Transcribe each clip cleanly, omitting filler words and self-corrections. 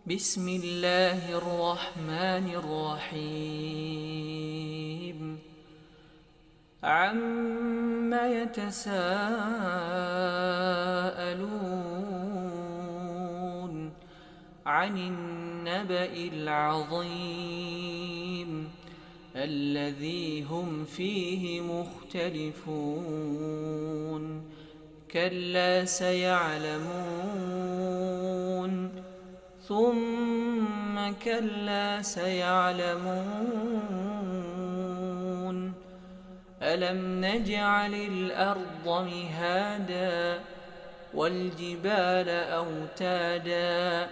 بسم الله الرحمن الرحيم عم يتساءلون عن النبأ العظيم الذي هم فيه مختلفون كلا سيعلمون ثم كلا سيعلمون ألم نجعل الأرض مهادا والجبال أوتادا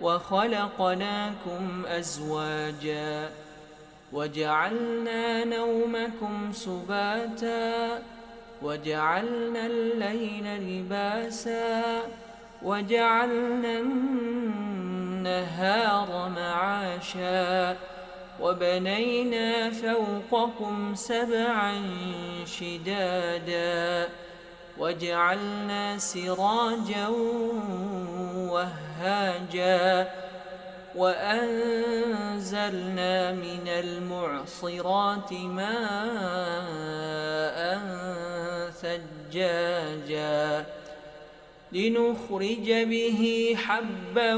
وخلقناكم أزواجا وجعلنا نومكم سباتا وجعلنا الليل لباسا وجعلنا النهار معاشا وبنينا فوقكم سبعا شدادا وجعلنا سراجا وهاجا وأنزلنا من المعصرات ماء ثجاجا لنخرج به حبا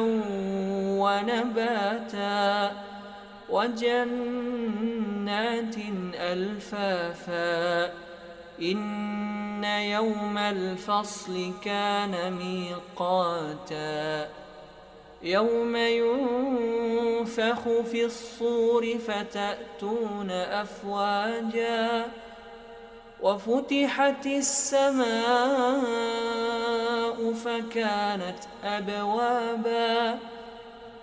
ونباتا وجنات ألفافا إن يوم الفصل كان ميقاتا يوم ينفخ في الصور فتأتون أفواجا وفتحت السماء فكانت أبوابا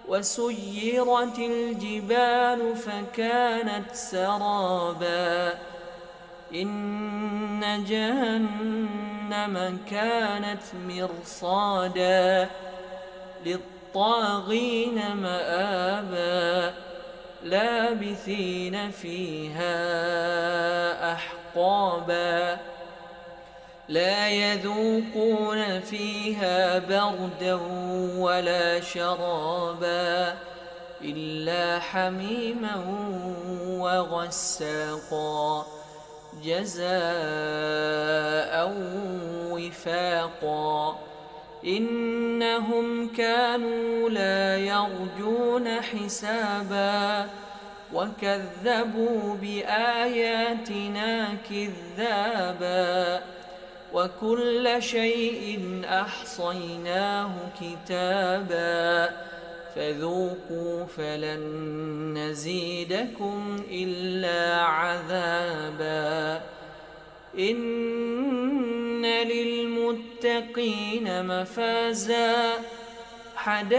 وسيرت الجبال فكانت سرابا إن جهنم كانت مرصادا للطاغين مآبا لابثين فيها أحقابا لا يذوقون فيها بردا ولا شرابا إلا حميما وغساقا جزاء وفاقا إنهم كانوا لا يرجون حسابا وكذبوا بآياتنا كذابا وكل شيء أحصيناه كتابا فذوقوا فلن نزيدكم إلا عذابا إن للمتقين مفازا حدائق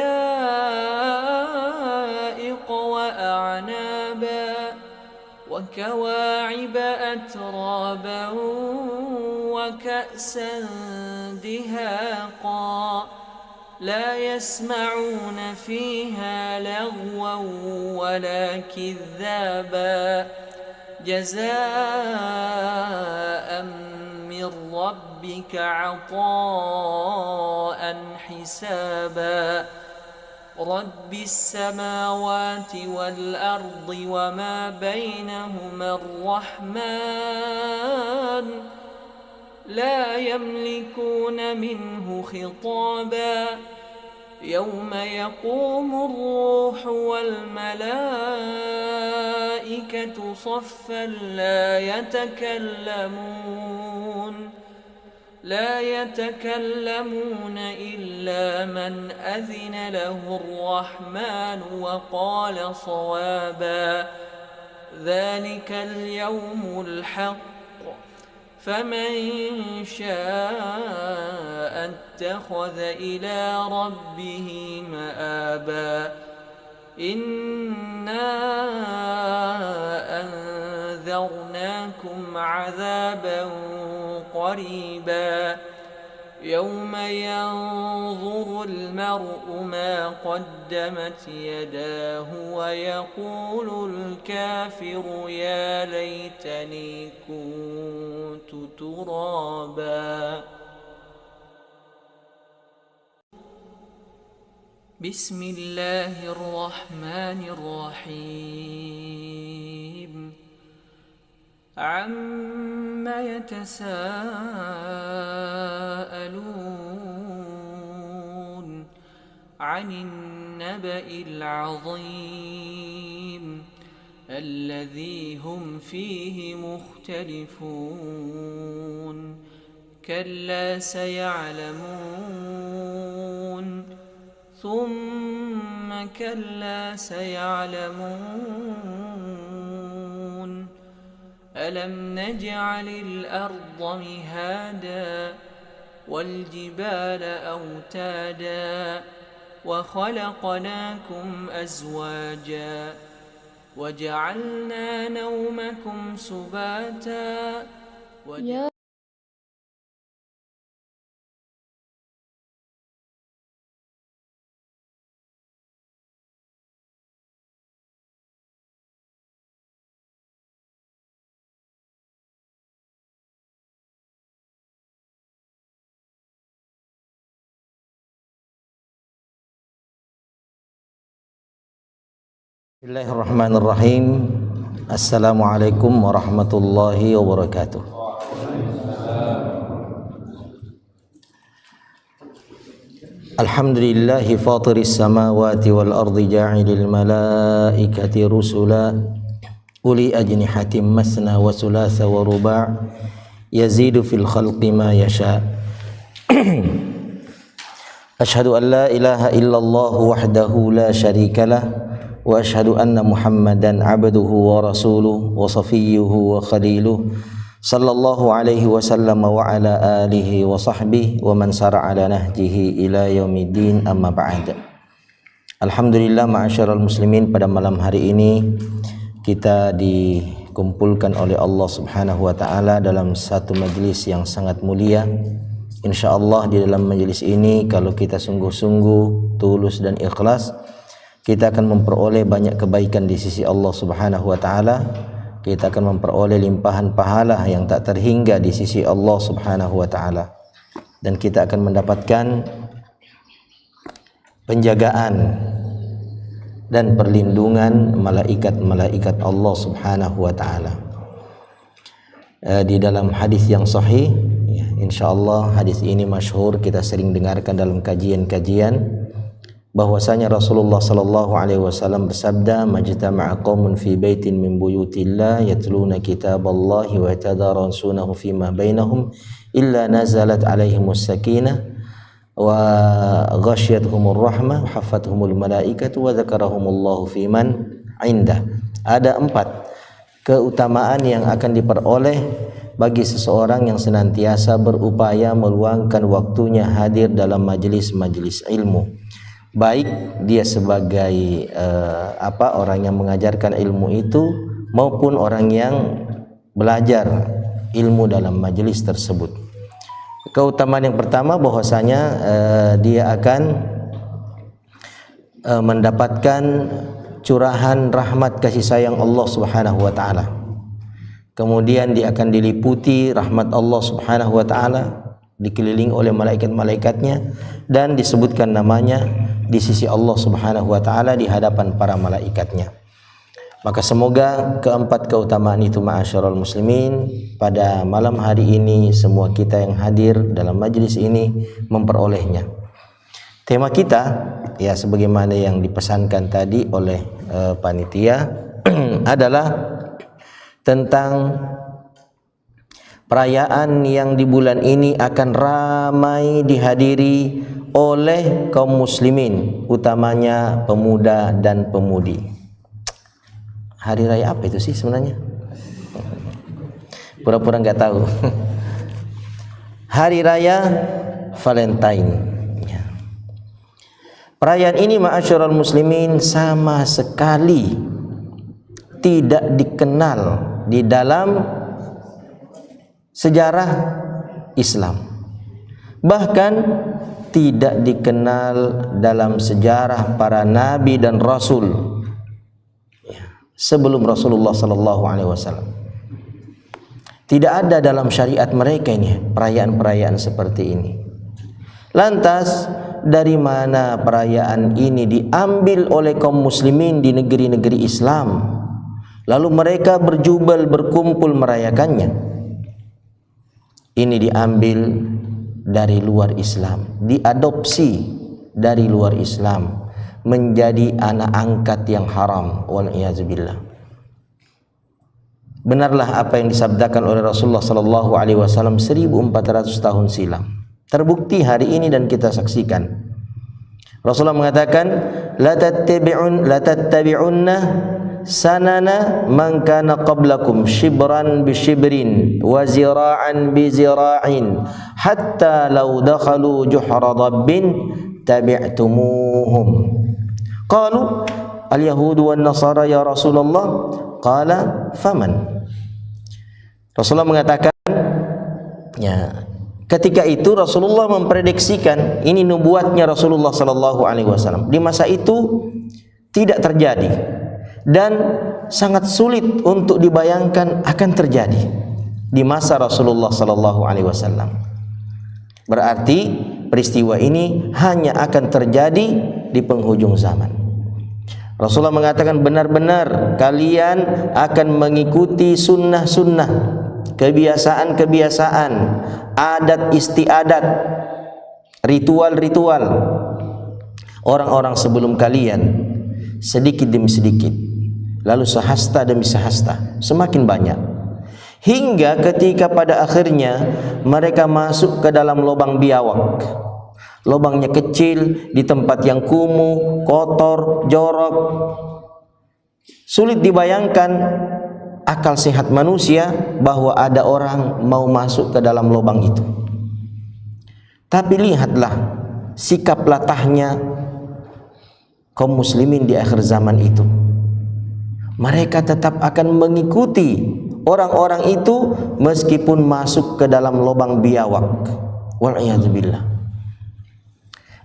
وأعنابا وكواعب أترابا وكأسا دهاقا لا يسمعون فيها لغوا ولا كذابا جزاء من ربك عطاء حسابا رب السماوات والأرض وما بينهما الرحمن لا يملكون منه خطابا يوم يقوم الروح والملائكة صفا لا يتكلمون إلا من أذن له الرحمن وقال صوابا ذلك اليوم الحق فمن شاء اتخذ إلى ربه مآبا إنا أنذرناكم عذابا قريبا يوم ينظر المرء ما قدمت يداه ويقول الكافر يا ليتني كنت ترابا بسم الله الرحمن الرحيم عما يتساءلون عن النبأ العظيم الذي هم فيه مختلفون كلا سيعلمون ثم كلا سيعلمون ألم نجعل الأرض مهادا والجبال أوتادا وخلقناكم أزواجا وجعلنا نومكم سباتا Bismillahirrahmanirrahim. Assalamualaikum warahmatullahi wabarakatuh. Alhamdulillahi fatiris samawati wal ardi ja'ilil malaikati rusula uli ajnihatin masna wa thulatha wa ruba' yazidu fil khalqi ma yasha. Ashhadu an la ilaha illallah wahdahu la syarikalah wa ashhadu anna Muhammadan abduhu wa rasuluh wa safiyyuhu wa khaliluh sallallahu alaihi wasallam wa ala alihi wa sahbihi wa man sara ala nahjihi ila yaumiddin, amma ba'd. Alhamdulillah ma'asyiral muslimin, pada malam hari ini kita dikumpulkan oleh Allah Subhanahu wa taala dalam satu majelis yang sangat mulia. Insyaallah di dalam majelis ini kalau kita sungguh-sungguh, tulus dan ikhlas, kita akan memperoleh banyak kebaikan di sisi Allah Subhanahu wa taala. Kita akan memperoleh limpahan pahala yang tak terhingga di sisi Allah Subhanahu wa taala. Dan kita akan mendapatkan penjagaan dan perlindungan malaikat-malaikat Allah Subhanahu wa taala. Di dalam hadis yang sahih, insyaallah hadis ini masyhur, kita sering dengarkan dalam kajian-kajian, bahwasanya Rasulullah sallallahu alaihi wasallam bersabda, majtama'a qaumun fi baitin min buyutillah yatluna kitaballahi wa yatadarasunahu fima bainahum illa nazalat alaihimus sakinah wa ghasyiyatuhumur rahmah wa hafathumul malaikatu wa dzakarahumullahu fiman indah. Ada 4 keutamaan yang akan diperoleh bagi seseorang yang senantiasa berupaya meluangkan waktunya hadir dalam majelis-majelis ilmu, baik dia sebagai orang yang mengajarkan ilmu itu maupun orang yang belajar ilmu dalam majelis tersebut. Keutamaan yang pertama bahwasanya dia akan mendapatkan curahan rahmat kasih sayang Allah Subhanahu wa taala. Kemudian dia akan diliputi rahmat Allah Subhanahu wa taala, dikelilingi oleh malaikat-malaikatnya, dan disebutkan namanya di sisi Allah Subhanahu wa taala di hadapan para malaikatnya. Maka semoga keempat keutamaan itu ma'asyiral muslimin pada malam hari ini semua kita yang hadir dalam majelis ini memperolehnya. Tema kita ya sebagaimana yang dipesankan tadi oleh panitia adalah tentang perayaan yang di bulan ini akan ramai dihadiri oleh kaum muslimin, utamanya pemuda dan pemudi. Hari raya apa itu sih sebenarnya? Pura-pura nggak tahu. Hari raya Valentine. Perayaan ini ma'asyiral muslimin sama sekali tidak dikenal di dalam sejarah Islam, bahkan tidak dikenal dalam sejarah para nabi dan rasul sebelum Rasulullah sallallahu alaihi wasallam. Tidak ada dalam syariat mereka ini perayaan-perayaan seperti ini. Lantas dari mana perayaan ini diambil oleh kaum muslimin di negeri-negeri Islam, lalu mereka berjubel berkumpul merayakannya. Ini diambil dari luar Islam, diadopsi dari luar Islam, menjadi anak angkat yang haram. Wal'iyazubillah. Benarlah apa yang disabdakan oleh Rasulullah sallallahu alaihi wasallam 1400 tahun silam. Terbukti hari ini dan kita saksikan. Rasulullah mengatakan, la tattabi'unna sanana man kana qablakum shibran bi shibrin wa zira'an bi zira'in hatta law dakhalu juhra dabbin tabi'tumuhum. Qalu al-yahudu wan nasara ya Rasulullah. Qala faman. Rasulullah mengatakan, ya, ketika itu Rasulullah memprediksikan, ini nubuatnya Rasulullah sallallahu alaihi wasallam. Di masa itu tidak terjadi dan sangat sulit untuk dibayangkan akan terjadi di masa Rasulullah sallallahu alaihi wasallam. Berarti peristiwa ini hanya akan terjadi di penghujung zaman. Rasulullah mengatakan, benar-benar kalian akan mengikuti sunnah-sunnah, kebiasaan-kebiasaan, adat istiadat, ritual-ritual orang-orang sebelum kalian, sedikit demi sedikit, lalu sehasta demi sehasta, semakin banyak, hingga ketika pada akhirnya mereka masuk ke dalam lubang biawak. Lubangnya kecil, di tempat yang kumuh, kotor, jorok, sulit dibayangkan akal sehat manusia bahwa ada orang mau masuk ke dalam lubang itu. Tapi lihatlah sikap latahnya kaum muslimin di akhir zaman itu. Mereka tetap akan mengikuti orang-orang itu meskipun masuk ke dalam lubang biawak. Wal'iyadzubillah.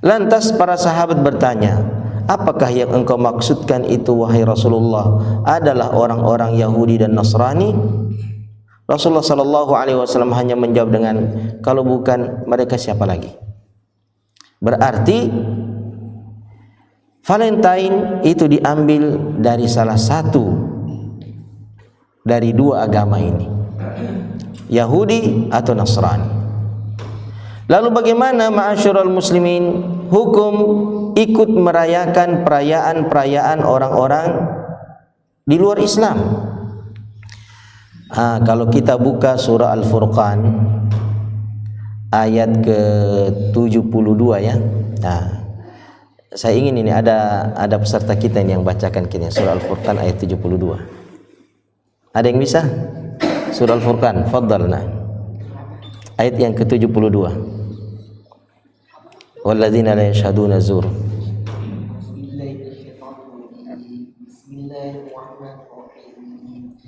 Lantas para sahabat bertanya, apakah yang engkau maksudkan itu wahai Rasulullah adalah orang-orang Yahudi dan Nasrani? Rasulullah sallallahu alaihi wasallam hanya menjawab dengan, kalau bukan mereka siapa lagi? Berarti Valentine itu diambil dari salah satu dari dua agama ini, Yahudi atau Nasrani. Lalu bagaimana ma'asyiral muslimin hukum ikut merayakan perayaan-perayaan orang-orang di luar Islam? Kalau kita buka surah Al-Furqan ayat ke-72 ya. Saya ingin ini ada peserta kita ini yang bacakan kini surah Al-Furqan ayat 72. Ada yang bisa? Surah Al-Furqan, fadhalna. Ayat yang ke-72. Walladzina la yashhaduna zur. Bismillahirrahmanirrahim.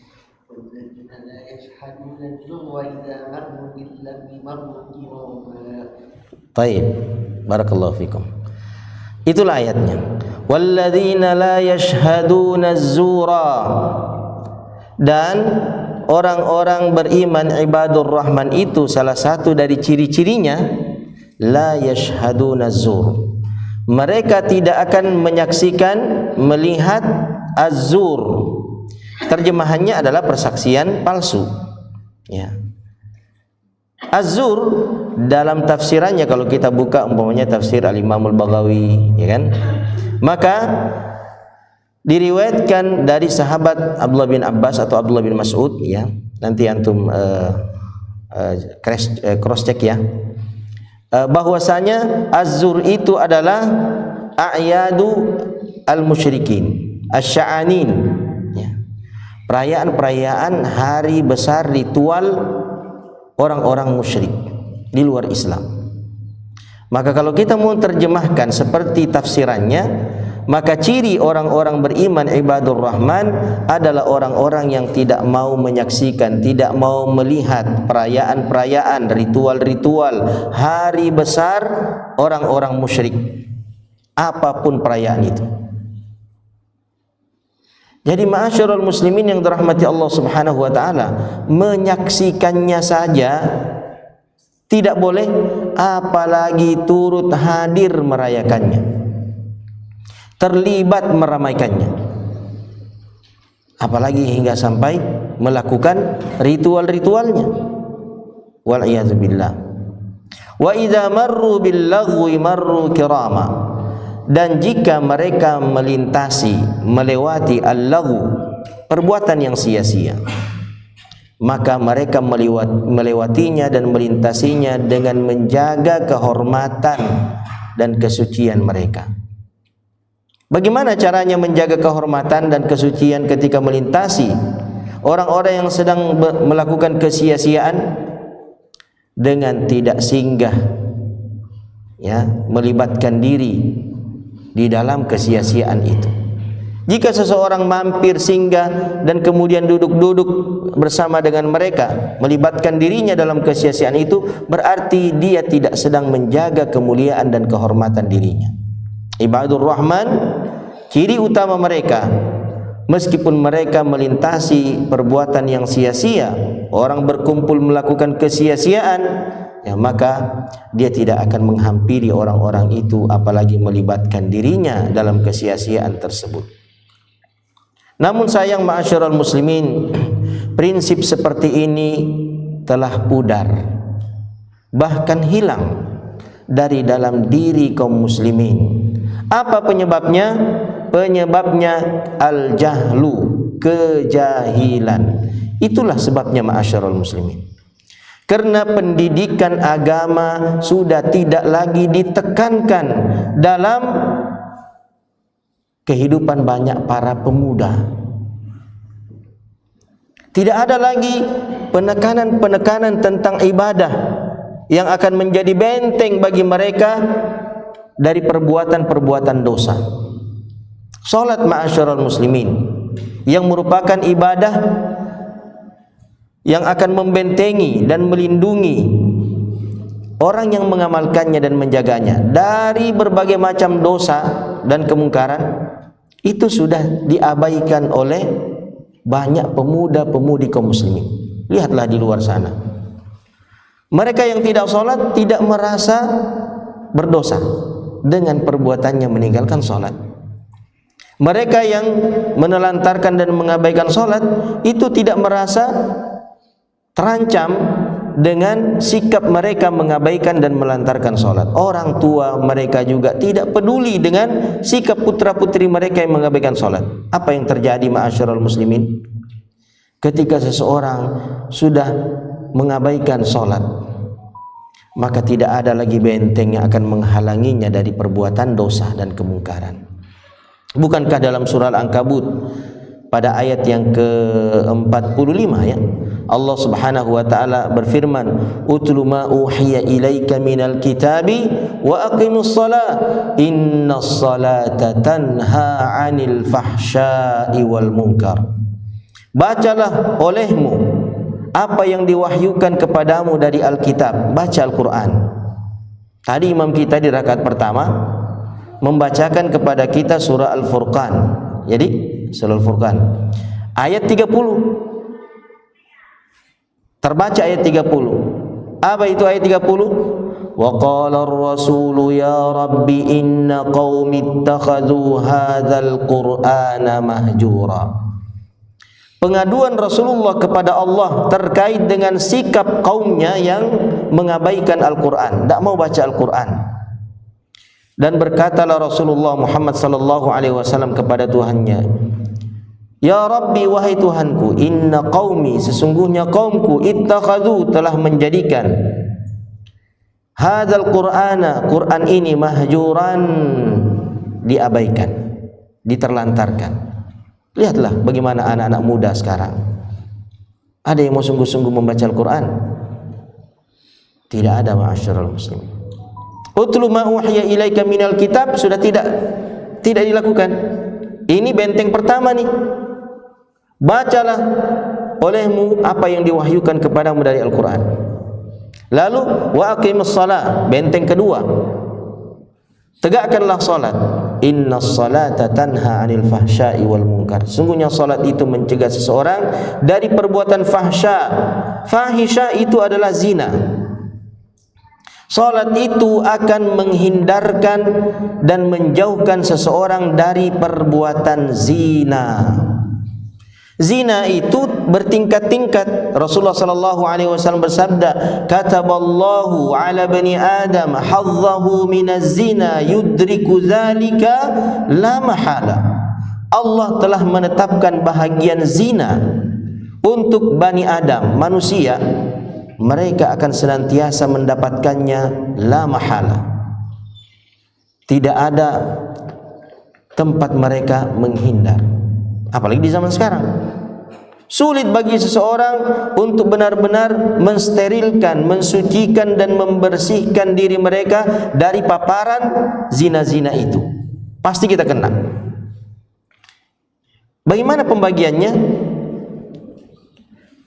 Walladzina la yashhaduna zur wa idza marru bil lagwi marru kirama. Baik, barakallahu fikum. Itulah ayatnya. Walladzina la yashhaduna zura. Dan orang-orang beriman ibadur rahman itu salah satu dari ciri-cirinya la yashhaduna zur. Mereka tidak akan menyaksikan, melihat az-zur. Terjemahannya adalah persaksian palsu. Ya. Az-zur dalam tafsirannya kalau kita buka umpamanya tafsir Al-Imam Al-Baghawi, ya kan? Maka diriwayatkan dari sahabat Abdullah bin Abbas atau Abdullah bin Mas'ud, ya. Nanti antum cross check ya. Bahwasanya az-zur itu adalah a'yadu al-musyrikin, asy-sya'anin, ya. Perayaan-perayaan hari besar ritual orang-orang musyrik di luar Islam. Maka kalau kita mau terjemahkan seperti tafsirannya, maka ciri orang-orang beriman ibadur rahman adalah orang-orang yang tidak mau menyaksikan, tidak mau melihat perayaan-perayaan, ritual-ritual hari besar orang-orang musyrik, apapun perayaan itu. Jadi ma'asyiral muslimin yang dirahmati Allah Subhanahu wa taala, menyaksikannya saja tidak boleh, apalagi turut hadir merayakannya, terlibat meramaikannya, apalagi hingga sampai melakukan ritual-ritualnya. Wal iyadzu billah. Wa idza marru bil lagwi marru kirama. Dan jika mereka melewati al-laghu, perbuatan yang sia-sia, maka mereka melewatinya dan melintasinya dengan menjaga kehormatan dan kesucian mereka. Bagaimana caranya menjaga kehormatan dan kesucian ketika melintasi orang-orang yang sedang melakukan kesia-siaan? Dengan tidak singgah, ya, melibatkan diri di dalam kesia-siaan itu. Jika seseorang mampir singgah dan kemudian duduk-duduk bersama dengan mereka, melibatkan dirinya dalam kesia-siaan itu, berarti dia tidak sedang menjaga kemuliaan dan kehormatan dirinya. Ibadur Rahman, ciri utama mereka, meskipun mereka melintasi perbuatan yang sia-sia, orang berkumpul melakukan kesia-siaan, ya, maka dia tidak akan menghampiri orang-orang itu, apalagi melibatkan dirinya dalam kesia-siaan tersebut. Namun sayang ma'asyiral muslimin, prinsip seperti ini telah pudar, bahkan hilang dari dalam diri kaum muslimin. Apa penyebabnya? Penyebabnya al-jahlu, kejahilan. Itulah sebabnya ma'asyiral muslimin. Karena pendidikan agama sudah tidak lagi ditekankan dalam kehidupan banyak para pemuda. Tidak ada lagi penekanan-penekanan tentang ibadah yang akan menjadi benteng bagi mereka dari perbuatan-perbuatan dosa. Salat ma'asyiral muslimin yang merupakan ibadah yang akan membentengi dan melindungi orang yang mengamalkannya dan menjaganya dari berbagai macam dosa dan kemungkaran, itu sudah diabaikan oleh banyak pemuda-pemudi kaum muslimin. Lihatlah di luar sana, mereka yang tidak sholat tidak merasa berdosa dengan perbuatannya meninggalkan sholat. Mereka yang menelantarkan dan mengabaikan sholat itu tidak merasa terancam dengan sikap mereka mengabaikan dan melantarkan sholat. Orang tua mereka juga tidak peduli dengan sikap putra-putri mereka yang mengabaikan sholat. Apa yang terjadi ma'asyiral muslimin? Ketika seseorang sudah mengabaikan sholat, maka tidak ada lagi benteng yang akan menghalanginya dari perbuatan dosa dan kemungkaran. Bukankah dalam surah Al-Ankabut pada ayat yang ke-45, ya, Allah Subhanahu wa taala berfirman, "Utlu ma uhiya ilaika minal kitabi wa aqimus shalah innas salata tanha 'anil fahsya'i wal munkar." Bacalah olehmu apa yang diwahyukan kepadamu dari Alkitab. Baca Al-Quran. Tadi imam kita di rakaat pertama membacakan kepada kita surah Al-Furqan. Jadi surah Al-Furqan ayat 30. Terbaca ayat 30. Apa itu ayat 30? Wa qala ar-rasulu ya rabbi inna qaumi ittakhadhu hadzal qur'ana mahjura. Pengaduan Rasulullah kepada Allah terkait dengan sikap kaumnya yang mengabaikan Al-Quran, tidak mau baca Al-Quran. Dan berkatalah Rasulullah Muhammad sallallahu alaihi wasallam kepada Tuhannya, "Ya Rabbi, wahai Tuhanku, inna qaumi, sesungguhnya kaumku, ittakhadhu, telah menjadikan hadzal qur'ana, Quran ini, mahjuran, diabaikan, diterlantarkan." Lihatlah bagaimana anak-anak muda sekarang. Ada yang mau sungguh-sungguh membaca Al-Quran? Tidak ada, ma'asyiral muslimin. Utlu ma uhiya ilaika minal kitab sudah tidak dilakukan. Ini benteng pertama nih. Bacalah olehmu apa yang diwahyukan kepadamu dari Al-Quran. Lalu wa aqimus shalah, benteng kedua. Tegakkanlah salat. Innas salata tanha 'anil fahsya'i wal munkar. Sungguhnya salat itu mencegah seseorang dari perbuatan fahsya. Fahisha itu adalah zina. Salat itu akan menghindarkan dan menjauhkan seseorang dari perbuatan zina. Zina itu bertingkat-tingkat. Rasulullah sallallahu alaihi wasallam bersabda, "Kataballahu 'ala bani Adam hazzahu minaz zina yudriku dzalika la mahala." Allah telah menetapkan bahagian zina untuk Bani Adam, manusia. Mereka akan senantiasa mendapatkannya la mahala. Tidak ada tempat mereka menghindar. Apalagi di zaman sekarang. Sulit bagi seseorang untuk benar-benar mensterilkan, mensucikan dan membersihkan diri mereka dari paparan zina-zina itu. Pasti kita kena. Bagaimana pembagiannya?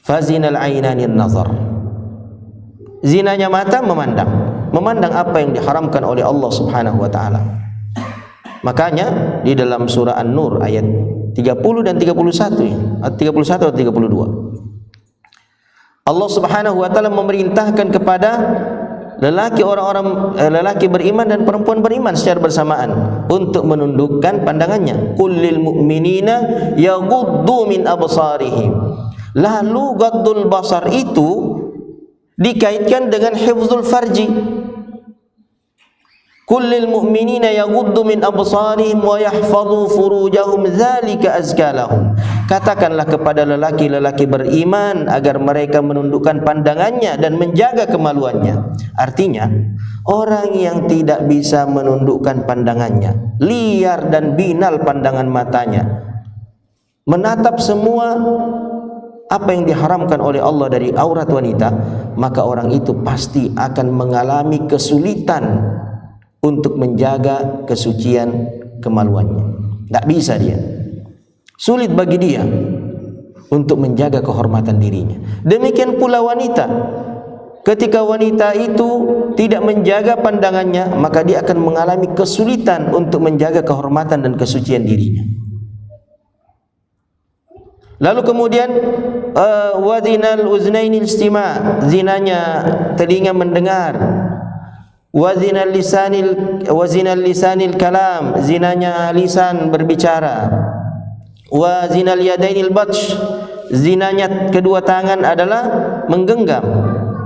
Fazinal ainani an-nazar. Zinanya mata memandang apa yang diharamkan oleh Allah Subhanahu wa taala. Makanya di dalam surah An-Nur ayat 30 dan 31 ya, 31 atau 32. Allah Subhanahu wa taala memerintahkan kepada lelaki beriman dan perempuan beriman secara bersamaan untuk menundukkan pandangannya. Qul lil mu'minina yaghuddu min absarihim. Lalu ghaddul basar itu dikaitkan dengan hifzul farji. Kullil mu'minina yaghuddu min absarihim wa yahfazu furujahum dzalika azka lahum. Katakanlah kepada lelaki-lelaki beriman agar mereka menundukkan pandangannya dan menjaga kemaluannya. Artinya, orang yang tidak bisa menundukkan pandangannya, liar dan binal pandangan matanya, menatap semua apa yang diharamkan oleh Allah dari aurat wanita, maka orang itu pasti akan mengalami kesulitan untuk menjaga kesucian kemaluannya. Tak bisa dia. Sulit bagi dia untuk menjaga kehormatan dirinya. Demikian pula wanita. Ketika wanita itu tidak menjaga pandangannya, maka dia akan mengalami kesulitan untuk menjaga kehormatan dan kesucian dirinya. Lalu kemudian wazinal uznainil istima', zinanya telinga mendengar. Wazinal lisanil kalam, zinanya lisan berbicara. Wazinal yadainil batsh, zinanya kedua tangan adalah menggenggam.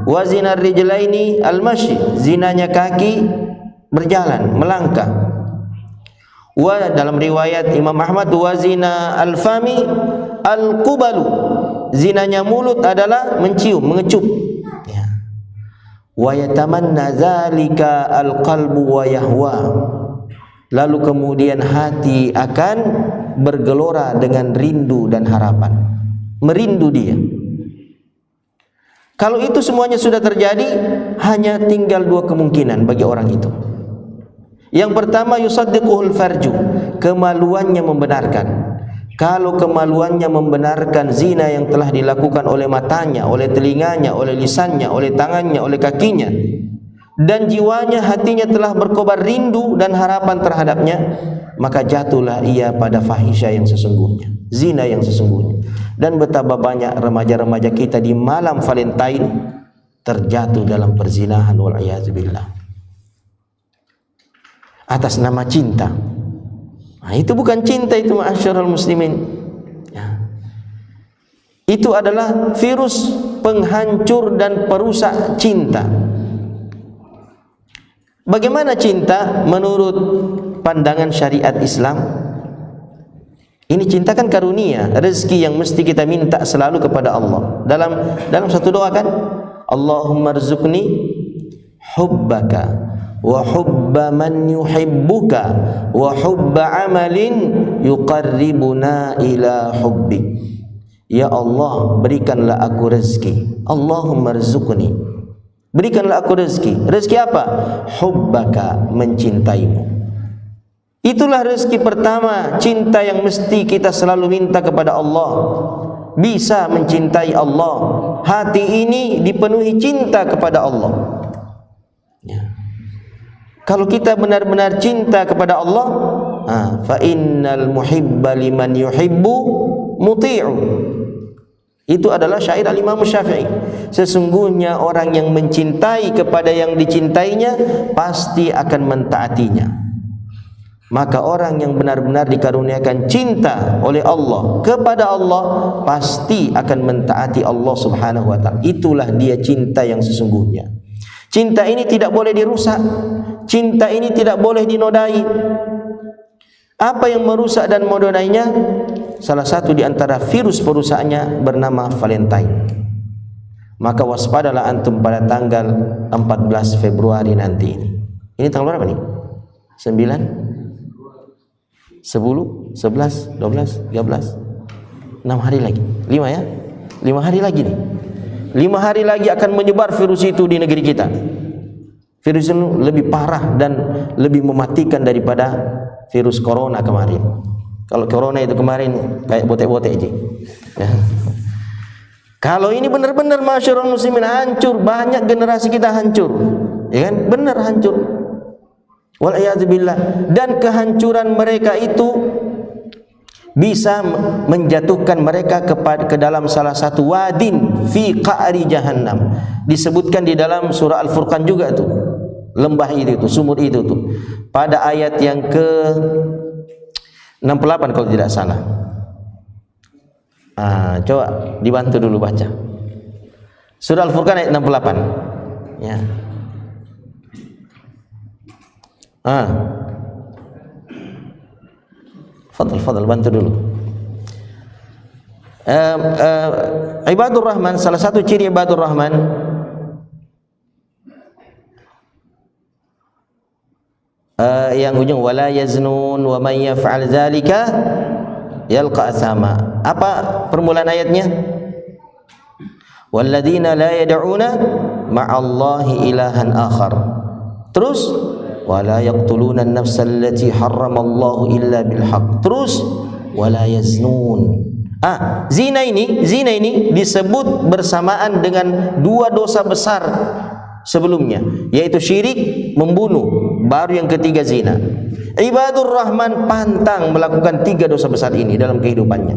Wazinar rijlaini al-mashi, zinanya kaki berjalan, melangkah. Wa dalam riwayat Imam Ahmad, wazina al-fami al-qubalu, zinanya mulut adalah mencium, mengecup. Ya. Wa yatamanna dzalika al-qalbu wa yahwa, lalu kemudian hati akan bergelora dengan rindu dan harapan, merindu dia. Kalau itu semuanya sudah terjadi, hanya tinggal dua kemungkinan bagi orang itu. Yang pertama, yusaddiquhul farju, kemaluannya membenarkan. Kalau kemaluannya membenarkan zina yang telah dilakukan oleh matanya, oleh telinganya, oleh lisannya, oleh tangannya, oleh kakinya, dan jiwanya, hatinya telah berkobar rindu dan harapan terhadapnya, maka jatuhlah ia pada fahisha yang sesungguhnya, zina yang sesungguhnya. Dan betapa banyak remaja-remaja kita di malam Valentine terjatuh dalam perzinahan, wal'iyadzubillah, atas nama cinta. Nah, itu bukan cinta itu, ma'asyiral muslimin. Ya. Itu adalah virus penghancur dan perusak cinta. Bagaimana cinta menurut pandangan syariat Islam? Ini cinta kan karunia, rezeki yang mesti kita minta selalu kepada Allah. Dalam satu doa kan, Allahumma rzuqni hubbaka wa hubba man yuhibbuka wa hubba amalin yuqarribuna ila hubbik. Ya Allah, berikanlah aku rezeki. Allahumma rzuqni, berikanlah aku rezeki. Rezeki apa? Hubbaka, mencintaimu. Itulah rezeki pertama, cinta yang mesti kita selalu minta kepada Allah. Bisa mencintai Allah, hati ini dipenuhi cinta kepada Allah. Ya. Kalau kita benar-benar cinta kepada Allah, fa innal muhibba liman yuhibbu muti'u. Itu adalah syair al-Imam Syafi'i. Sesungguhnya orang yang mencintai kepada yang dicintainya pasti akan mentaatinya. Maka orang yang benar-benar dikaruniakan cinta oleh Allah kepada Allah pasti akan mentaati Allah Subhanahu wa taala. Itulah dia cinta yang sesungguhnya. Cinta ini tidak boleh dirusak. Cinta ini tidak boleh dinodai. Apa yang merusak dan menodainya? Salah satu di antara virus perusaknya bernama Valentine. Maka waspadalah antum pada tanggal 14 Februari nanti. Ini tanggal berapa nih? 9, 10, 11, 12, 13, 6 hari lagi. 5 ya? 5 hari lagi nih. 5 hari lagi akan menyebar virus itu di negeri kita. Virus itu lebih parah dan lebih mematikan daripada virus corona kemarin. Kalau corona itu kemarin kayak botek-botek aja. Ya. Kalau ini benar-benar masyarakat muslimin hancur, banyak generasi kita hancur. Ya kan? Benar hancur. Wal'iyadzubillah. Dan kehancuran mereka itu bisa menjatuhkan mereka ke dalam salah satu wadin fi qa'ri jahannam. Disebutkan di dalam surah Al-Furqan juga itu. Lembah itu, sumur itu tuh. Pada ayat yang ke 68 kalau tidak salah. Coba dibantu dulu baca. Surah Al-Furqan ayat 68. Ya. Fadal bantu dulu. Ibadur Rahman, salah satu ciri Ibadur Rahman yang ujung wala yaznun wa man yaf'al dzalika yalqa athama. Apa permulaan ayatnya? Walladzina la yad'una ma'allahi ilahan akhar. Terus wala yaqtuluna an-nafsa allati harramallahu illa bil haqq. Terus wala yaznun. Zina ini disebut bersamaan dengan dua dosa besar sebelumnya, yaitu syirik, membunuh, baru yang ketiga zina. Ibadur Rahman pantang melakukan tiga dosa besar ini dalam kehidupannya.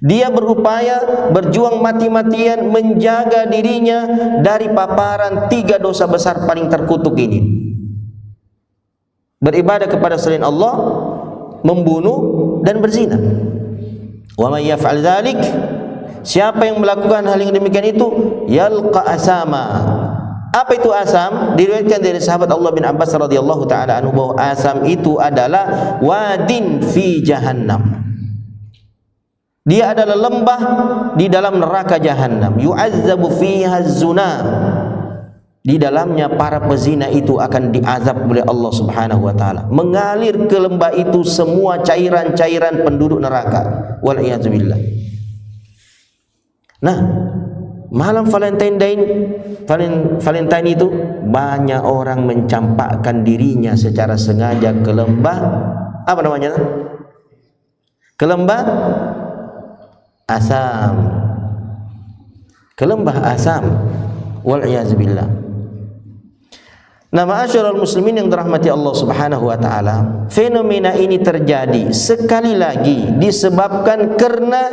Dia berupaya, berjuang mati-matian menjaga dirinya dari paparan tiga dosa besar paling terkutuk ini: beribadah kepada selain Allah, membunuh, dan berzina. Wa may yaf'al dzalik, siapa yang melakukan hal yang demikian itu, yalqa asama. Apa itu asam? Diriwayatkan dari sahabat Allah bin Abbas radhiyallahu taala anhu bahwa asam itu adalah wadin fi jahannam. Dia adalah lembah di dalam neraka jahannam. Yu'azzabu fiha az-zuna. Di dalamnya para pezina itu akan diazab oleh Allah Subhanahu wa taala. Mengalir ke lembah itu semua cairan-cairan penduduk neraka. Wal iyadzubillah. Nah, malam Valentine itu banyak orang mencampakkan dirinya secara sengaja ke lembah, apa namanya? Ke lembah asam. Ke lembah asam. Wal iyadzubillah. Nah, ma'asyiral muslimin yang dirahmati Allah Subhanahu wa taala, fenomena ini terjadi sekali lagi disebabkan karena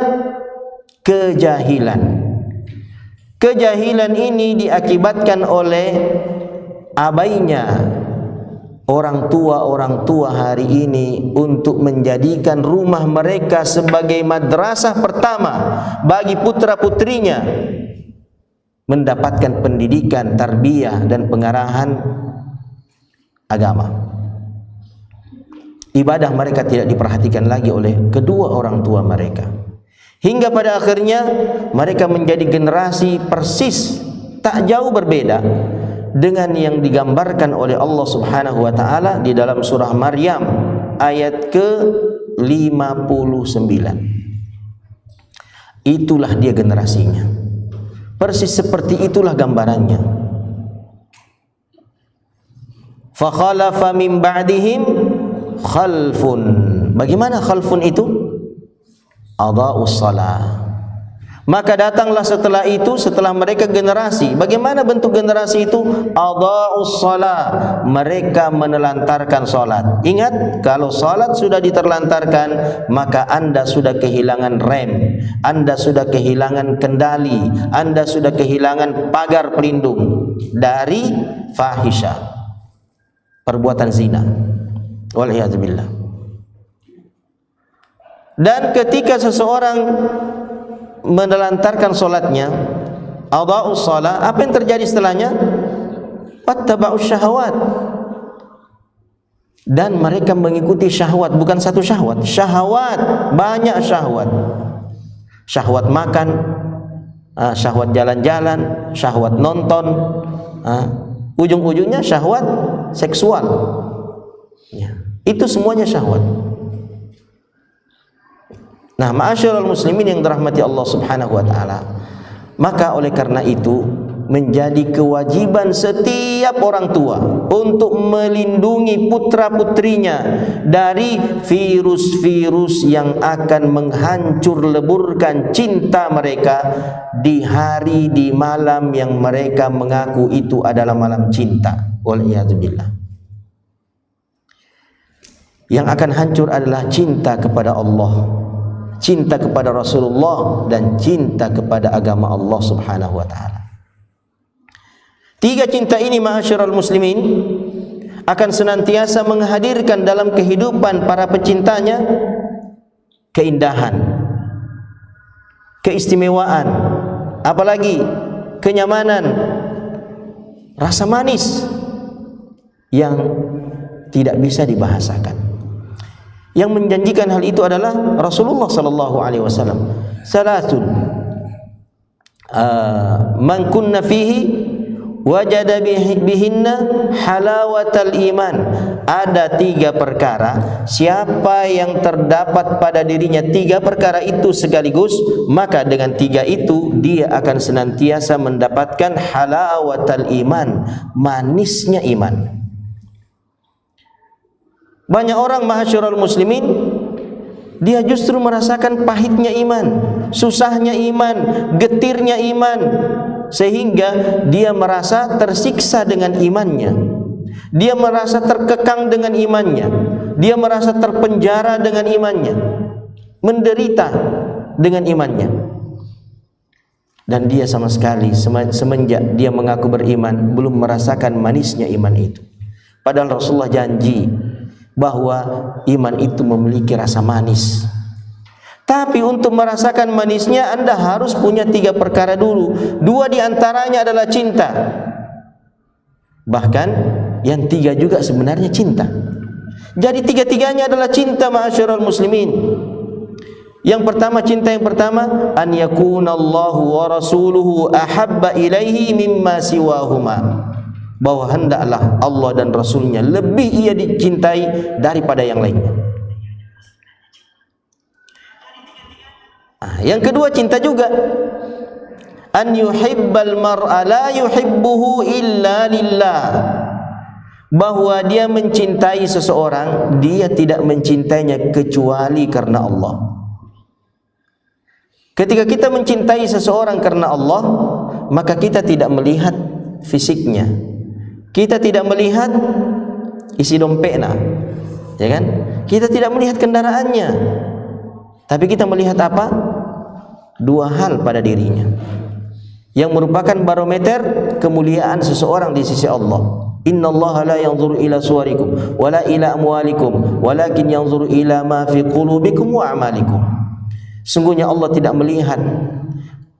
kejahilan. Kejahilan ini diakibatkan oleh abainya orang tua hari ini untuk menjadikan rumah mereka sebagai madrasah pertama bagi putra-putrinya mendapatkan pendidikan, tarbiyah, dan pengarahan agama. Ibadah mereka tidak diperhatikan lagi oleh kedua orang tua mereka. Hingga pada akhirnya mereka menjadi generasi persis tak jauh berbeda dengan yang digambarkan oleh Allah Subhanahu wa taala di dalam surah Maryam ayat ke-59. Itulah dia generasinya. Persis seperti itulah gambarannya. Fa khalafa min ba'dihim khalfun. Bagaimana khalfun itu? Adha'us shalah. Maka datanglah setelah itu, setelah mereka generasi. Bagaimana bentuk generasi itu? Adha'us shalah, mereka menelantarkan salat. Ingat, kalau salat sudah diterlantarkan, maka Anda sudah kehilangan rem, Anda sudah kehilangan kendali, Anda sudah kehilangan pagar pelindung dari fahisyah, perbuatan zina. Waliyadzubillah. Dan ketika seseorang menelantarkan solatnya, adha'us shalah, apa yang terjadi setelahnya? Wattaba'us syahawat, dan mereka mengikuti syahwat. Bukan satu syahwat, syahwat, banyak syahwat. Syahwat makan, syahwat jalan-jalan, syahwat nonton, ujung-ujungnya syahwat seksual ya. Itu semuanya syahwat. Nah, ma'asyiral muslimin yang dirahmati Allah Subhanahu wa taala, maka oleh karena itu menjadi kewajiban setiap orang tua untuk melindungi putra-putrinya dari virus-virus yang akan menghancur leburkan cinta mereka di hari, di malam yang mereka mengaku itu adalah malam cinta. Waliyadzubillah. Yang akan hancur adalah cinta kepada Allah, cinta kepada Rasulullah, dan cinta kepada agama Allah Subhanahu wa taala. Tiga cinta ini, ma'asyiral muslimin, akan senantiasa menghadirkan dalam kehidupan para pecintanya keindahan, keistimewaan, apalagi kenyamanan, rasa manis yang tidak bisa dibahasakan. Yang menjanjikan hal itu adalah Rasulullah sallallahu alaihi wasallam. Salatun man kunna fihi wajada bihinna halawatal iman. Ada tiga perkara, siapa yang terdapat pada dirinya tiga perkara itu sekaligus, maka dengan tiga itu dia akan senantiasa mendapatkan halawatal iman, manisnya iman. Banyak orang, ma'asyiral muslimin, dia justru merasakan pahitnya iman, susahnya iman, getirnya iman, sehingga dia merasa tersiksa dengan imannya, dia merasa terkekang dengan imannya, dia merasa terpenjara dengan imannya, menderita dengan imannya. Dan dia sama sekali semenjak dia mengaku beriman belum merasakan manisnya iman itu. Padahal Rasulullah janji bahwa iman itu memiliki rasa manis. Tapi untuk merasakan manisnya Anda harus punya tiga perkara dulu. Dua di antaranya adalah cinta. Bahkan yang tiga juga sebenarnya cinta. Jadi tiga-tiganya adalah cinta, ma'asyiral muslimin. Yang pertama, cinta yang pertama, an yakunallahu wa rasuluhu ahabba ilaihi mimma siwahuma, bahwa hendaklah Allah dan Rasulnya lebih ia dicintai daripada yang lainnya. Yang kedua, cinta juga, an yuhibbal mar'a la yuhibbuhu illa lillah, bahwa dia mencintai seseorang, dia tidak mencintainya kecuali karena Allah. Ketika kita mencintai seseorang karena Allah, maka kita tidak melihat fisiknya, kita tidak melihat isi dompetnya, ya kan? Kita tidak melihat kendaraannya, tapi kita melihat apa? Dua hal pada dirinya yang merupakan barometer kemuliaan seseorang di sisi Allah. Innallaha la yanzuru ila suwarikum wala ila amwalikum walakin yanzuru ila ma fi qulubikum wa a'malikum. Sungguhnya Allah tidak melihat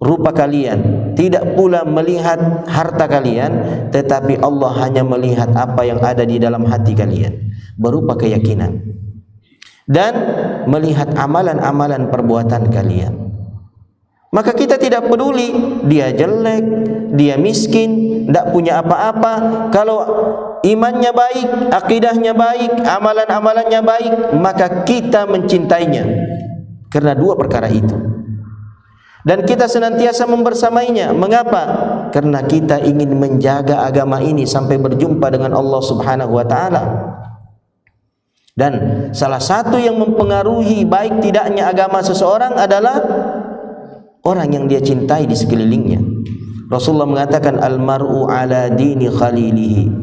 rupa kalian, tidak pula melihat harta kalian, tetapi Allah hanya melihat apa yang ada di dalam hati kalian berupa keyakinan dan melihat amalan-amalan perbuatan kalian. Maka kita tidak peduli dia jelek, dia miskin, tidak punya apa-apa. Kalau imannya baik, akidahnya baik, amalan-amalannya baik, maka kita mencintainya karena dua perkara itu. Dan kita senantiasa membersamainya. Mengapa? Karena kita ingin menjaga agama ini sampai berjumpa dengan Allah Subhanahu wa taala. Dan salah satu yang mempengaruhi baik tidaknya agama seseorang adalah orang yang dia cintai di sekelilingnya. Rasulullah mengatakan al-mar'u ala dini khalilihi.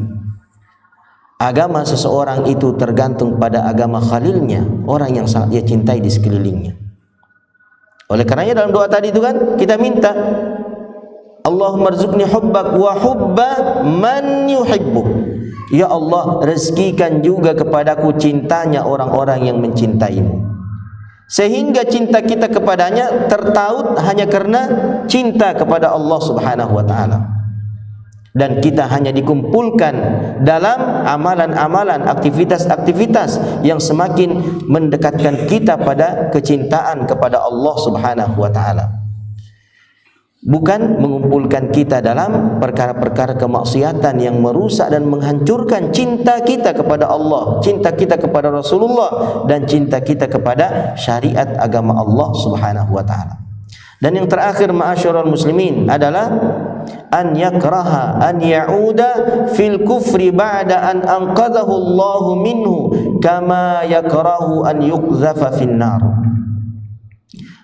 Agama seseorang itu tergantung pada agama khalilnya, orang yang sangat dia cintai di sekelilingnya. Oleh karenanya dalam doa tadi itu kan kita minta Allahumma rzuqni hubbak wa hubba man yuhibbuk. Ya Allah, rezekikan juga kepadaku cintanya orang-orang yang mencintaimu, sehingga cinta kita kepadanya tertaut hanya karena cinta kepada Allah Subhanahu wa taala. Dan kita hanya dikumpulkan dalam amalan-amalan, aktivitas-aktivitas yang semakin mendekatkan kita pada kecintaan kepada Allah Subhanahu wa taala. Bukan mengumpulkan kita dalam perkara-perkara kemaksiatan yang merusak dan menghancurkan cinta kita kepada Allah, cinta kita kepada Rasulullah, dan cinta kita kepada syariat agama Allah Subhanahu wa taala. Dan yang terakhir ma'asyiral muslimin adalah an yakraha an ya'uda fil kufri ba'da an anqadhahu Allah minhu kama yakrahu an yuqdhafa fin nar.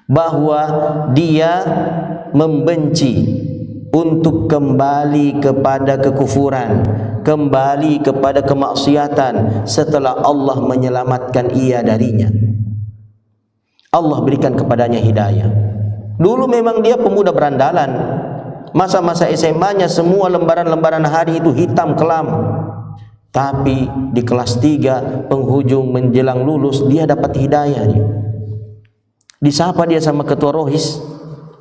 Bahwa dia membenci untuk kembali kepada kekufuran, kembali kepada kemaksiatan setelah Allah menyelamatkan ia darinya. Allah berikan kepadanya hidayah. Dulu memang dia pemuda berandalan, masa-masa SMA-nya semua lembaran-lembaran hari itu hitam kelam. Tapi di kelas 3 penghujung menjelang lulus dia dapat hidayah dia. Disapa dia sama ketua rohis,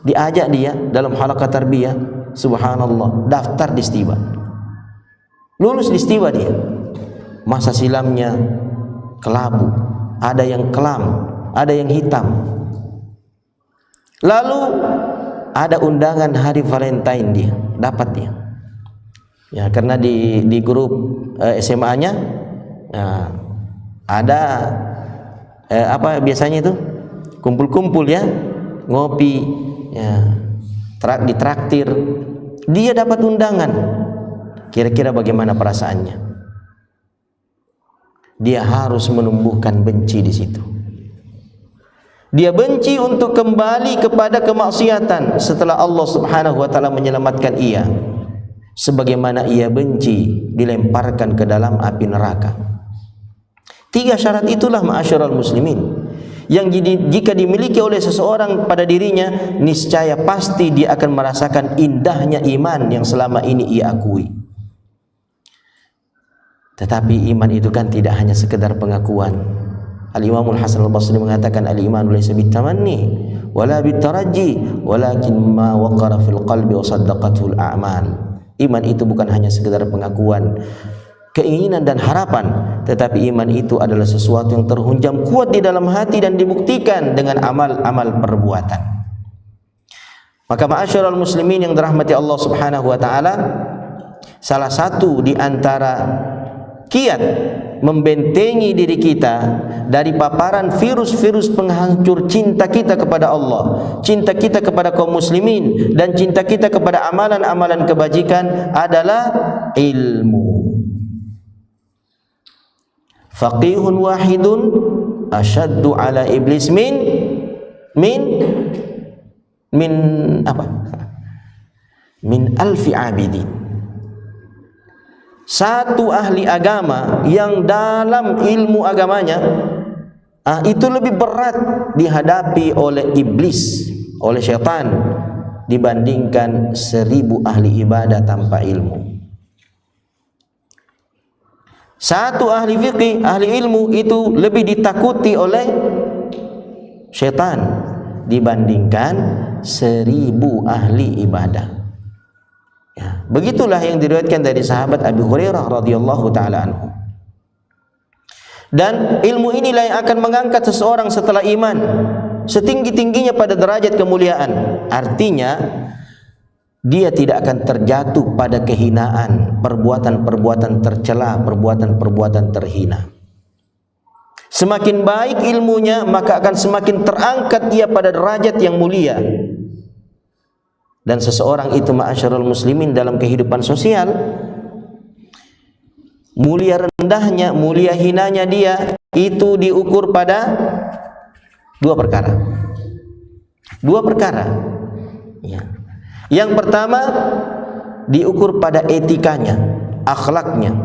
diajak dia dalam halaqah tarbiyah, subhanallah, daftar di Istiwa. Lulus di Istiwa dia. Masa silamnya kelabu, ada yang kelam, ada yang hitam. Lalu ada undangan hari Valentine dia dapat dia. Ya, karena di grup SMA-nya ada apa biasanya itu kumpul-kumpul ya, ngopi ya, ditraktir. Dia dapat undangan. Kira-kira bagaimana perasaannya? Dia harus menumbuhkan benci di situ. Dia benci untuk kembali kepada kemaksiatan setelah Allah Subhanahu wa taala menyelamatkan ia, sebagaimana ia benci dilemparkan ke dalam api neraka. 3 syarat itulah ma'asyiral muslimin yang jika dimiliki oleh seseorang pada dirinya, niscaya pasti dia akan merasakan indahnya iman yang selama ini ia akui. Tetapi iman itu kan tidak hanya sekedar pengakuan. Al-Imamul Hasan al-Basri mengatakan al-imanu laysa bitamanni wala bitaraji walakin ma waqara fil qalbi wa saddaqatul a'mal. Iman itu bukan hanya sekedar pengakuan, keinginan dan harapan, tetapi iman itu adalah sesuatu yang terhunjam kuat di dalam hati dan dibuktikan dengan amal-amal perbuatan. Maka ma'asyiral muslimin yang dirahmati Allah Subhanahu wa taala, salah satu di antara kiat membentengi diri kita dari paparan virus-virus penghancur cinta kita kepada Allah, cinta kita kepada kaum muslimin, dan cinta kita kepada amalan-amalan kebajikan adalah ilmu. Faqihun wahidun asyaddu ala iblis min apa? Min alfi abidin. Satu ahli agama yang dalam ilmu agamanya itu lebih berat dihadapi oleh iblis, oleh syaitan, dibandingkan 1000 ahli ibadah tanpa ilmu. Satu ahli fikih, ahli ilmu itu lebih ditakuti oleh syaitan dibandingkan 1000 ahli ibadah. Ya, begitulah yang diriwayatkan dari sahabat Abu Hurairah radhiyallahu taala anhu. Dan ilmu inilah yang akan mengangkat seseorang setelah iman setinggi-tingginya pada derajat kemuliaan. Artinya dia tidak akan terjatuh pada kehinaan, perbuatan-perbuatan tercela, perbuatan-perbuatan terhina. Semakin baik ilmunya, maka akan semakin terangkat ia pada derajat yang mulia. Dan seseorang itu ma'asyiral muslimin dalam kehidupan sosial, mulia rendahnya, mulia hinanya dia itu diukur pada dua perkara. Ya. Yang pertama diukur pada etikanya, akhlaknya.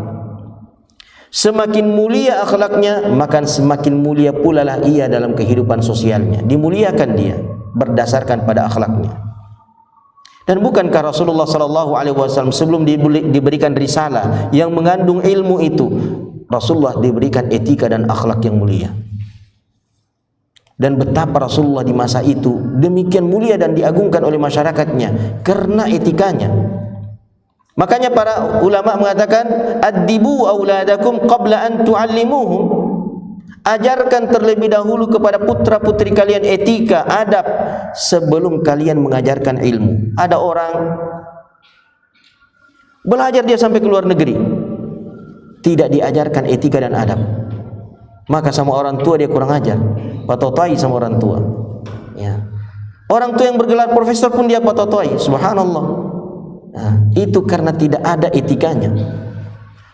Semakin mulia akhlaknya, maka semakin mulia pula lah ia dalam kehidupan sosialnya. Dimuliakan dia berdasarkan pada akhlaknya. Dan bukankah Rasulullah SAW sebelum diberikan risalah yang mengandung ilmu itu, Rasulullah diberikan etika dan akhlak yang mulia. Dan betapa Rasulullah di masa itu demikian mulia dan diagungkan oleh masyarakatnya karena etikanya. Makanya para ulama mengatakan, addibu auladakum qabla an tuallimuhum. Ajarkan terlebih dahulu kepada putra-putri kalian etika, adab sebelum kalian mengajarkan ilmu. Ada orang belajar dia sampai ke luar negeri, tidak diajarkan etika dan adab. Maka sama orang tua dia kurang ajar, patotai sama orang tua. Ya. Orang tua yang bergelar profesor pun dia patotai, subhanallah. Nah, itu karena tidak ada etikanya.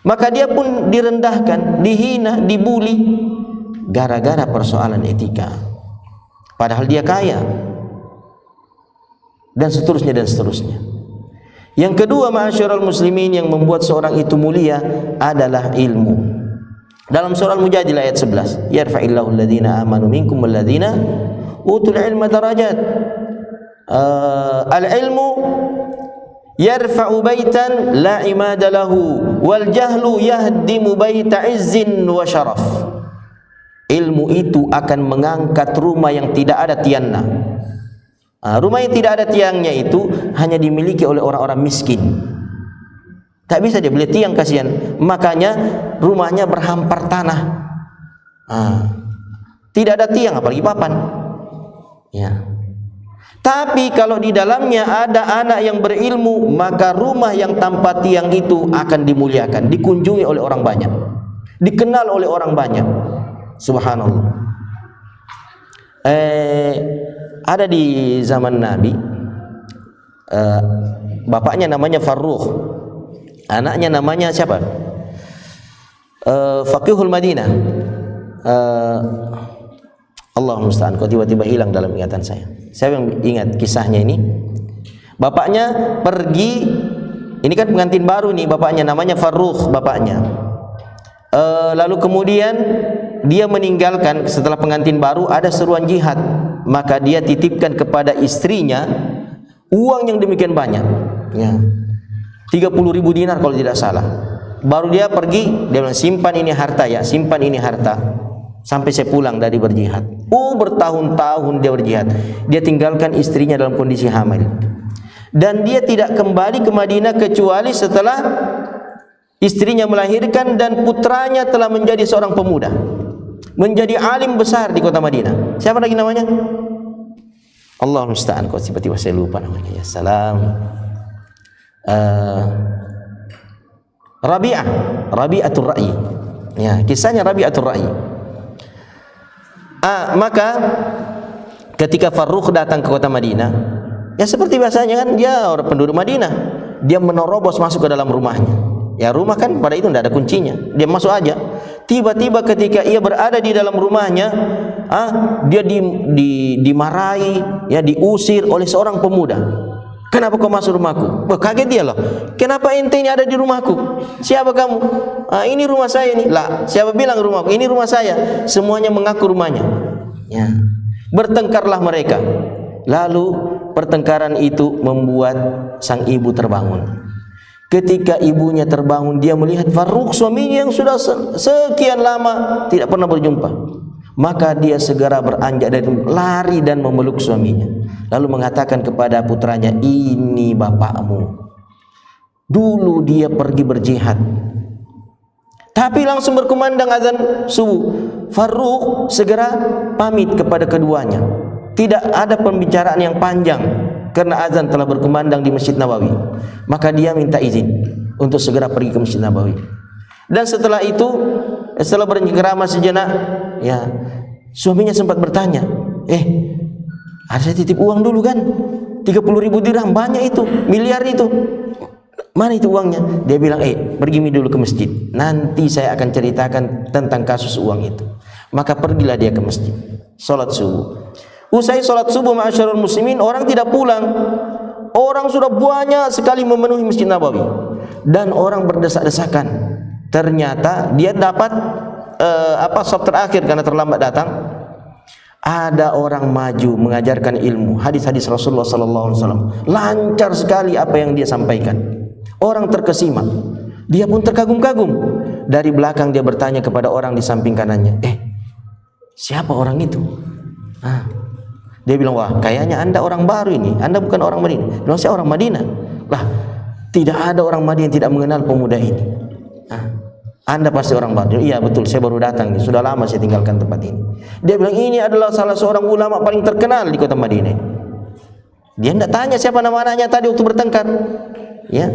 Maka dia pun direndahkan, dihina, dibuli gara-gara persoalan etika. Padahal dia kaya. Dan seterusnya dan seterusnya. Yang kedua, ma'asyiral muslimin, yang membuat seorang itu mulia adalah ilmu. Dalam surah Al-Mujadilah ayat 11, yarfa'illahu alladhina amanu minkum walladhina utul ilma darajat. Al-ilmu yarfa'u baitan la imada lahu wal jahlu yahdimu baita izzin wa syaraf. Ilmu itu akan mengangkat rumah yang tidak ada tiangnya. Rumah yang tidak ada tiangnya itu hanya dimiliki oleh orang-orang miskin. Tak bisa dia beli tiang, kasihan. Makanya rumahnya berhampar tanah. Tidak ada tiang, apalagi papan. Ya. Tapi kalau di dalamnya ada anak yang berilmu, maka rumah yang tanpa tiang itu akan dimuliakan, dikunjungi oleh orang banyak, dikenal oleh orang banyak. Subhanallah. Ada di zaman Nabi, bapaknya namanya Farrukh, anaknya namanya siapa? Faqihul Madinah. Allahumma musta'an, kok tiba-tiba hilang dalam ingatan saya. Saya yang ingat kisahnya ini. Bapaknya pergi, ini kan pengantin baru nih bapaknya, namanya Farrukh bapaknya. Lalu kemudian dia meninggalkan, setelah pengantin baru ada seruan jihad, maka dia titipkan kepada istrinya uang yang demikian banyak, ya, 30.000 dinar kalau tidak salah. Baru dia pergi, dia bilang, simpan ini harta ya, simpan ini harta sampai saya pulang dari berjihad. Bertahun-tahun dia berjihad. Dia tinggalkan istrinya dalam kondisi hamil. Dan dia tidak kembali ke Madinah kecuali setelah istrinya melahirkan dan putranya telah menjadi seorang pemuda, menjadi alim besar di kota Madinah. Siapa lagi namanya? Allahumma musta'an, kok tiba-tiba saya lupa namanya. Ya salam. Rabi'atul Ra'i. Ya, kisahnya Rabi'atul Ra'i. Maka ketika Farrukh datang ke kota Madinah, ya seperti biasanya kan, dia orang penduduk Madinah, dia menerobos masuk ke dalam rumahnya. Ya rumah kan pada itu tidak ada kuncinya, dia masuk aja. Tiba-tiba ketika ia berada di dalam rumahnya, dia dimarahi, ya diusir oleh seorang pemuda. Kenapa kau masuk rumahku? Kaget dia loh. Kenapa ente ini ada di rumahku? Siapa kamu? Ini rumah saya nih. Lah, siapa bilang rumahku? Ini rumah saya. Semuanya mengaku rumahnya. Ya. Bertengkarlah mereka. Lalu pertengkaran itu membuat sang ibu terbangun. Ketika ibunya terbangun, dia melihat Farrukh, suaminya yang sudah sekian lama tidak pernah berjumpa. Maka dia segera beranjak dan lari dan memeluk suaminya. Lalu mengatakan kepada putranya, ini bapakmu. Dulu dia pergi berjihad, tapi langsung berkumandang azan subuh. Farrukh segera pamit kepada keduanya. Tidak ada pembicaraan yang panjang karena azan telah berkumandang di Masjid Nabawi. Maka dia minta izin untuk segera pergi ke Masjid Nabawi. Dan setelah itu, setelah bercengkerama sejenak, ya, suaminya sempat bertanya, ada saya titip uang dulu kan, 30.000 dirham, banyak itu, miliar itu, mana itu uangnya? Dia bilang, pergi dulu ke masjid, nanti saya akan ceritakan tentang kasus uang itu. Maka pergilah dia ke masjid, sholat subuh. Usai sholat subuh ma'asyarul muslimin, orang tidak pulang. Orang sudah banyak sekali memenuhi Masjid Nabawi dan orang berdesak-desakan. Ternyata dia dapat sop terakhir karena terlambat datang. Ada orang maju mengajarkan ilmu, hadis-hadis Rasulullah sallallahu alaihi wasallam. Lancar sekali apa yang dia sampaikan. Orang terkesima. Dia pun terkagum-kagum. Dari belakang dia bertanya kepada orang di samping kanannya, siapa orang itu? Dia bilang, wah kayaknya anda orang baru ini, anda bukan orang Madinah. Bilang, saya orang Madinah. Lah, tidak ada orang Madinah yang tidak mengenal pemuda ini. Anda pasti orang baru. Iya betul, saya baru datang ini, sudah lama saya tinggalkan tempat ini. Dia bilang, ini adalah salah seorang ulama paling terkenal di kota Madinah. Dia tidak tanya siapa nama anaknya tadi waktu bertengkar, ya,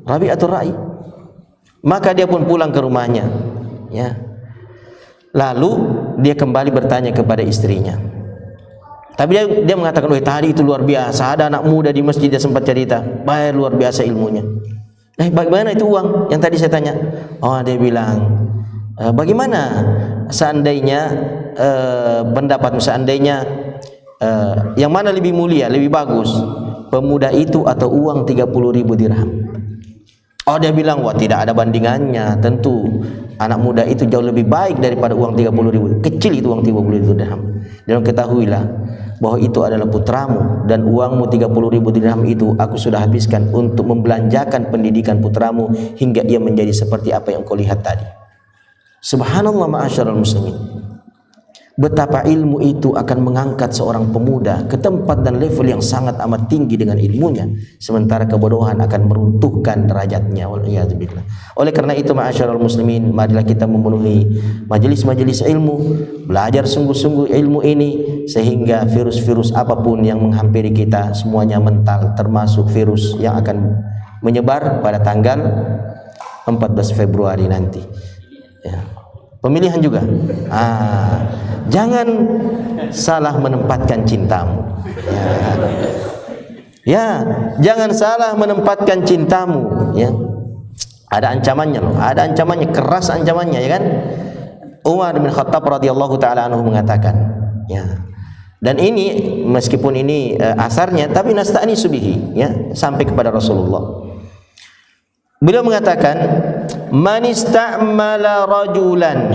Rabi'atul Ra'i. Maka dia pun pulang ke rumahnya, ya. Lalu dia kembali bertanya kepada istrinya. Tapi dia mengatakan, tadi itu luar biasa, ada anak muda di masjid, dia sempat cerita, baik luar biasa ilmunya. Bagaimana itu uang yang tadi saya tanya? Dia bilang, bagaimana seandainya pendapat, seandainya yang mana lebih mulia, lebih bagus, pemuda itu atau uang 30.000 dirham? Dia bilang, wah tidak ada bandingannya, tentu anak muda itu jauh lebih baik daripada uang 30.000. Kecil itu uang 30.000 dirham. Dan ketahuilah bahwa itu adalah putramu, dan uangmu 30.000 dirham itu aku sudah habiskan untuk membelanjakan pendidikan putramu hingga ia menjadi seperti apa yang kau lihat tadi. Subhanallah ma'asyiral muslimin. Betapa ilmu itu akan mengangkat seorang pemuda ke tempat dan level yang sangat amat tinggi dengan ilmunya, sementara kebodohan akan meruntuhkan derajatnya. Waliyadzubillah. Oleh karena itu ma'asyiral muslimin, marilah kita memenuhi majelis-majelis ilmu, belajar sungguh-sungguh ilmu ini, sehingga virus-virus apapun yang menghampiri kita semuanya mental, termasuk virus yang akan menyebar pada tanggal 14 Februari nanti, ya. Pemilihan juga. Jangan salah menempatkan cintamu. Ya, jangan salah menempatkan cintamu. Ya, ada ancamannya loh. Ada ancamannya, keras ancamannya, ya kan? Umar bin Khattab radhiyallahu taala anhu mengatakan, ya. Dan ini meskipun ini asarnya, tapi nasta'ni subihi, ya, sampai kepada Rasulullah. Beliau mengatakan, man ista'mala rajulan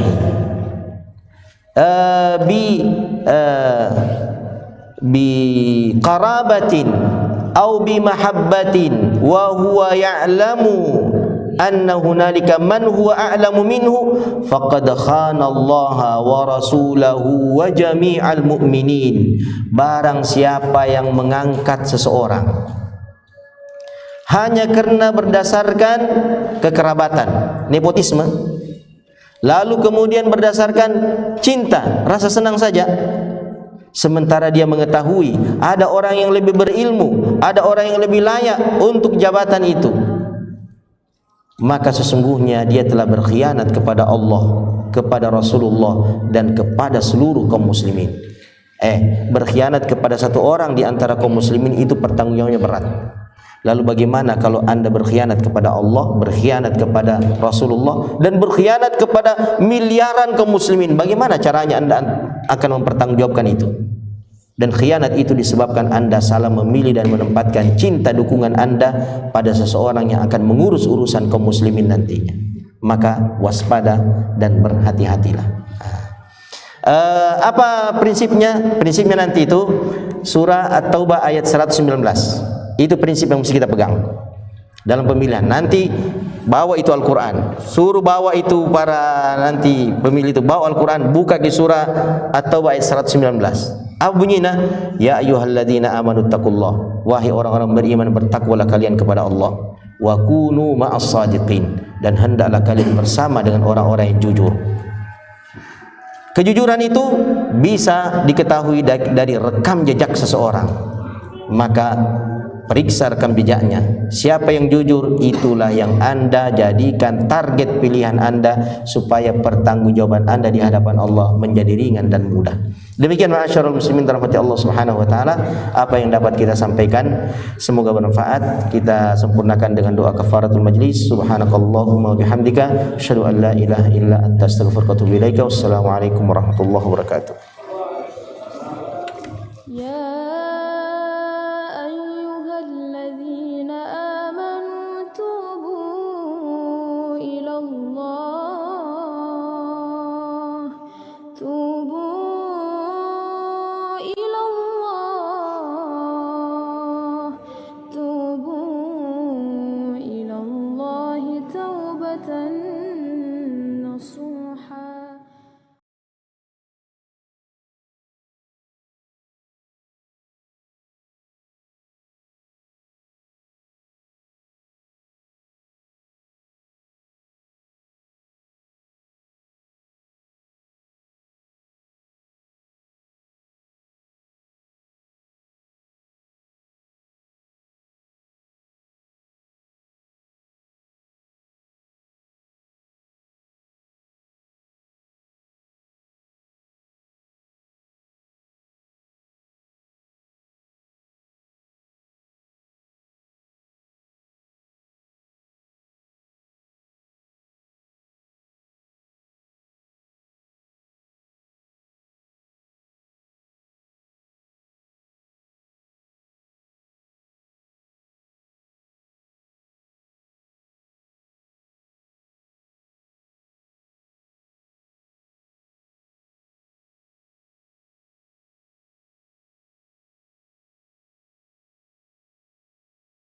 bi qarabatin aw bi mahabbatin wa huwa ya'lamu anna hunalika man huwa a'lamu minhu faqad khana Allah wa rasulahu wa jami'al mu'minin. Barang siapa yang mengangkat seseorang hanya karena berdasarkan kekerabatan, nepotisme, lalu kemudian berdasarkan cinta, rasa senang saja, sementara dia mengetahui ada orang yang lebih berilmu, ada orang yang lebih layak untuk jabatan itu, maka sesungguhnya dia telah berkhianat kepada Allah, kepada Rasulullah, dan kepada seluruh kaum muslimin. Berkhianat kepada satu orang di antara kaum muslimin itu pertanggungjawabannya berat. Lalu bagaimana kalau anda berkhianat kepada Allah, berkhianat kepada Rasulullah, dan berkhianat kepada miliaran kaum muslimin? Bagaimana caranya anda akan mempertanggungjawabkan itu? Dan khianat itu disebabkan anda salah memilih dan menempatkan cinta dukungan anda pada seseorang yang akan mengurus urusan kaum muslimin nantinya. Maka waspada dan berhati-hatilah. Apa prinsipnya? Prinsipnya nanti itu surah At-Taubah ayat 119. Itu prinsip yang mesti kita pegang dalam pemilihan. Nanti bawa itu Al-Quran, suruh bawa itu para nanti pemilih itu bawa Al-Quran, buka di surah At-Taubah ayat 119. Apa bunyinya? Ya ayyuhalladzina amanu taqullah, wahai orang-orang beriman, bertakwalah kalian kepada Allah, wa kunu ma'as sadiqin, dan hendaklah kalian bersama dengan orang-orang yang jujur. Kejujuran itu bisa diketahui dari rekam jejak seseorang. Maka periksa rekam jejaknya. Siapa yang jujur, itulah yang anda jadikan target pilihan anda, supaya pertanggungjawaban anda di hadapan Allah menjadi ringan dan mudah. Demikian ma'asyiral muslimin rahmati Allah Subhanahu wa taala, apa yang dapat kita sampaikan semoga bermanfaat. Kita sempurnakan dengan doa kafaratul majlis. Subhanakallahumma wa bihamdika asyhadu an la ilaha illa anta astaghfiruka wa atubu ilaika. Wassalamualaikum warahmatullahi wabarakatuh.